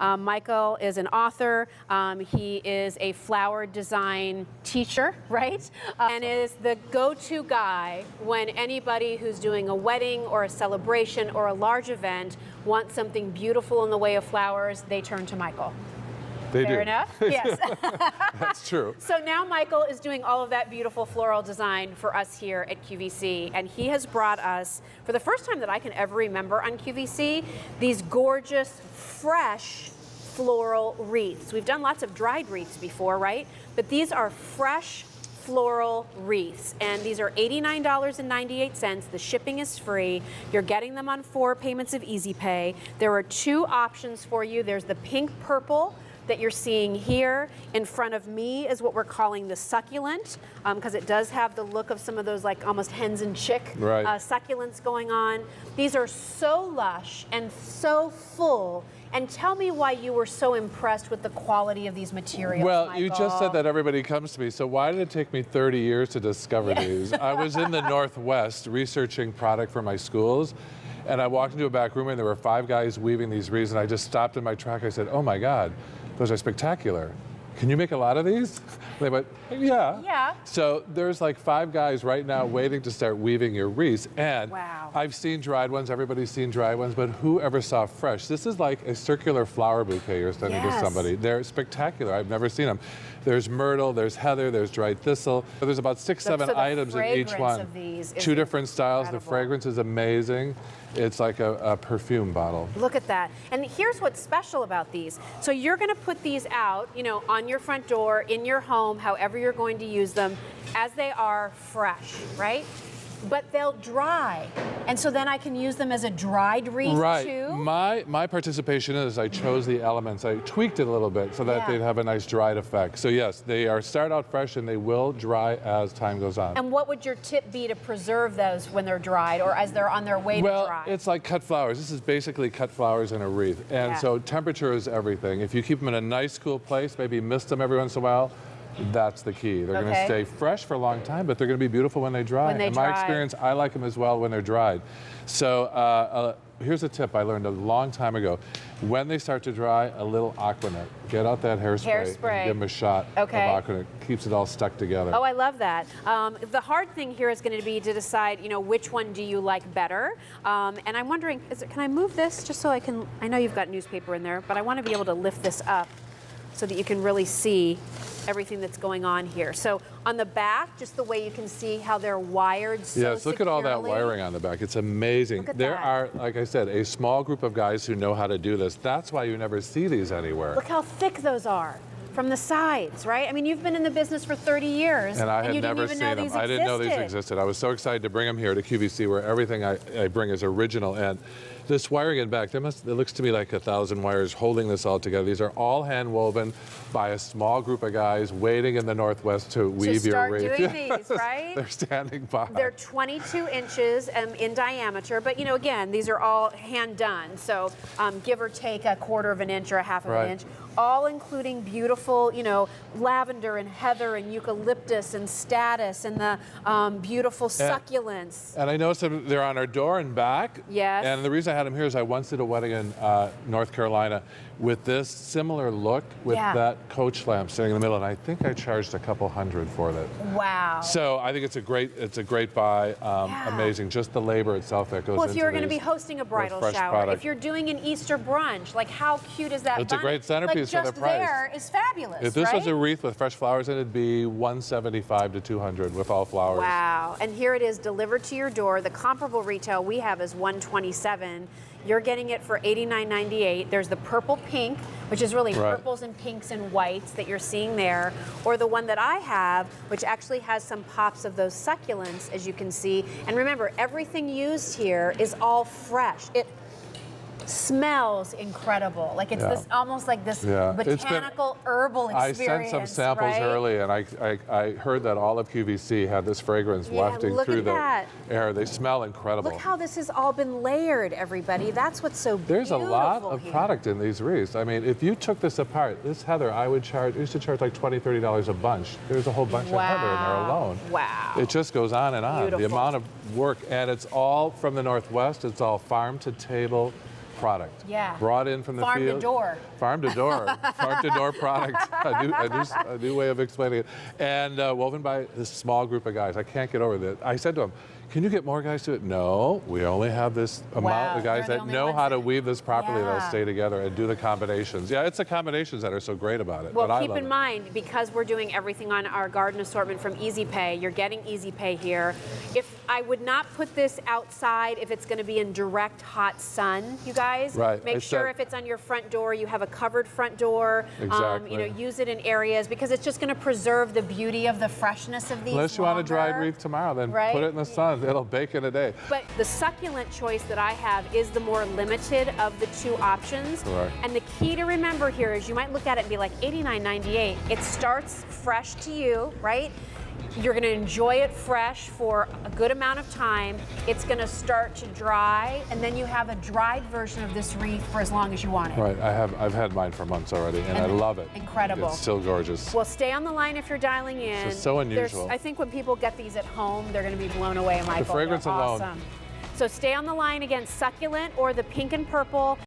Michael is an author. He is a flower design teacher, right? And is the go-to guy when anybody who's doing a wedding or a celebration or a large event wants something beautiful in the way of flowers, they turn to Michael. They do. Fair enough? Yes. That's true. So now Michael is doing all of that beautiful floral design for us here at QVC, and he has brought us, for the first time that I can ever remember on QVC, these gorgeous, fresh floral wreaths. We've done lots of dried wreaths before, right? But these are fresh floral wreaths, and these are $89.98. The shipping is free. You're getting them on 4 payments of Easy Pay. There are 2 options for you. There's the pink purple that you're seeing here. In front of me is what we're calling the succulent, because it does have the look of some of those like almost hens and chick succulents going on. These are so lush and so full. And tell me why you were so impressed with the quality of these materials, Well, Michael. you just said that everybody comes to me, so why did it take me 30 years to discover these? I was in the Northwest researching product for my schools, and I walked into a back room and there were 5 guys weaving these wreaths, and I just stopped in my track. I said, oh my God, those are spectacular. Can you make a lot of these? They went, yeah. Yeah. So there's like 5 guys right now waiting to start weaving your wreaths. And I've seen dried ones, everybody's seen dried ones, but who ever saw fresh? This is like a circular flower bouquet you're sending to somebody. They're spectacular, I've never seen them. There's myrtle, there's heather, there's dried thistle. There's about 6, 7 items in each one. Of these 2 different styles, incredible. The fragrance is amazing. It's like a perfume bottle. Look at that. And here's what's special about these. So you're going to put these out, you know, on your front door, in your home, however you're going to use them, as they are fresh, right? But they'll dry. And so then I can use them as a dried wreath too? My participation is I chose the elements. I tweaked it a little bit so that they'd have a nice dried effect. So yes, they start out fresh and they will dry as time goes on. And what would your tip be to preserve those when they're dried or as they're on their way to dry? Well, it's like cut flowers. This is basically cut flowers in a wreath. And so temperature is everything. If you keep them in a nice cool place, maybe mist them every once in a while, that's the key. They're going to stay fresh for a long time, but they're going to be beautiful when they dry. In my experience, I like them as well when they're dried. So here's a tip I learned a long time ago. When they start to dry, a little Aquanet. Get out that hairspray and give them a shot of Aquanet. Keeps it all stuck together. Oh, I love that. The hard thing here is going to be to decide, you know, which one do you like better. And I'm wondering, can I move this just so I can, I know you've got newspaper in there, but I want to be able to lift this up so that you can really see everything that's going on here. So on the back, just the way you can see how they're wired so Yes, look at all that wiring on the back. It's amazing. There are, like I said, a small group of guys who know how to do this. That's why you never see these anywhere. Look how thick those are from the sides, right? I mean, you've been in the business for 30 years. And I had never seen them. I didn't know these existed. I was so excited to bring them here to QVC where everything I bring is original. And this wiring in back, it looks to me like 1,000 wires holding this all together. These are all hand woven by a small group of guys waiting in the Northwest to weave your wreath. Doing these, right? They're standing by. They're 22 inches in diameter, but you know, again, these are all hand done. So give or take a 1/4 of an inch or a 1/2 of an inch, all including beautiful, you know, lavender and heather and eucalyptus and statice and the beautiful succulents. And I noticed that they're on our door and back. Yes. And the reason I had them here is I once did a wedding in North Carolina with this similar look with that coach lamp sitting in the middle, and I think I charged a couple $100 for that. Wow. So I think it's a great buy. Amazing. Just the labor itself that goes into Well, if you're going to be hosting a bridal shower, if you're doing an Easter brunch, like how cute is that? It's a great centerpiece for the price. Just there is fabulous. If this was a wreath with fresh flowers in it, it'd be $175 to $200 with all flowers. Wow. And here it is delivered to your door. The comparable retail we have is $127. You're getting it for $89.98. There's the purple pink, which is really purples and pinks and whites that you're seeing there, or the one that I have, which actually has some pops of those succulents, as you can see. And remember, everything used here is all fresh. It smells incredible. Like it's this almost like this botanical herbal experience. I sent some samples early, and I heard that all of QVC had this fragrance wafting through the air. They smell incredible. Look how this has all been layered, everybody. That's what's so beautiful. There's a lot of product in these wreaths. I mean, if you took this apart, this heather, I used to charge like $20, $30 a bunch. There's a whole bunch of heather in there alone. Wow. It just goes on and on. Beautiful. The amount of work, and it's all from the Northwest. It's all farm to table. product. Yeah. Brought in from the Farm to field. door. Farm to door. Farm to door product. A new way of explaining it. And woven by this small group of guys. I can't get over that. I said to them, can you get more guys to it? No, we only have this amount of guys that know how to weave this properly that'll stay together and do the combinations. Yeah, it's the combinations that are so great about it. Well, keep in mind, because we're doing everything on our garden assortment from Easy Pay, you're getting Easy Pay here. If I would not put this outside if it's going to be in direct hot sun, you guys. Right. Make sure if it's on your front door, you have a covered front door. Exactly. You know, use it in areas because it's just going to preserve the beauty of the freshness of these. Unless you want a dried wreath tomorrow, then put it in the sun. It'll bake in a day. But the succulent choice that I have is the more limited of the two options. Right. And the key to remember here is you might look at it and be like $89.98. It starts fresh to you, right? You're going to enjoy it fresh for a good amount of time. It's going to start to dry, and then you have a dried version of this wreath for as long as you want it. Right. I've had mine for months already, and I love it. Incredible. It's still gorgeous. Well, stay on the line if you're dialing in. It's so unusual. I think when people get these at home, they're going to be blown away, Michael. The fragrance They're alone. awesome. So stay on the line again, succulent or the pink and purple.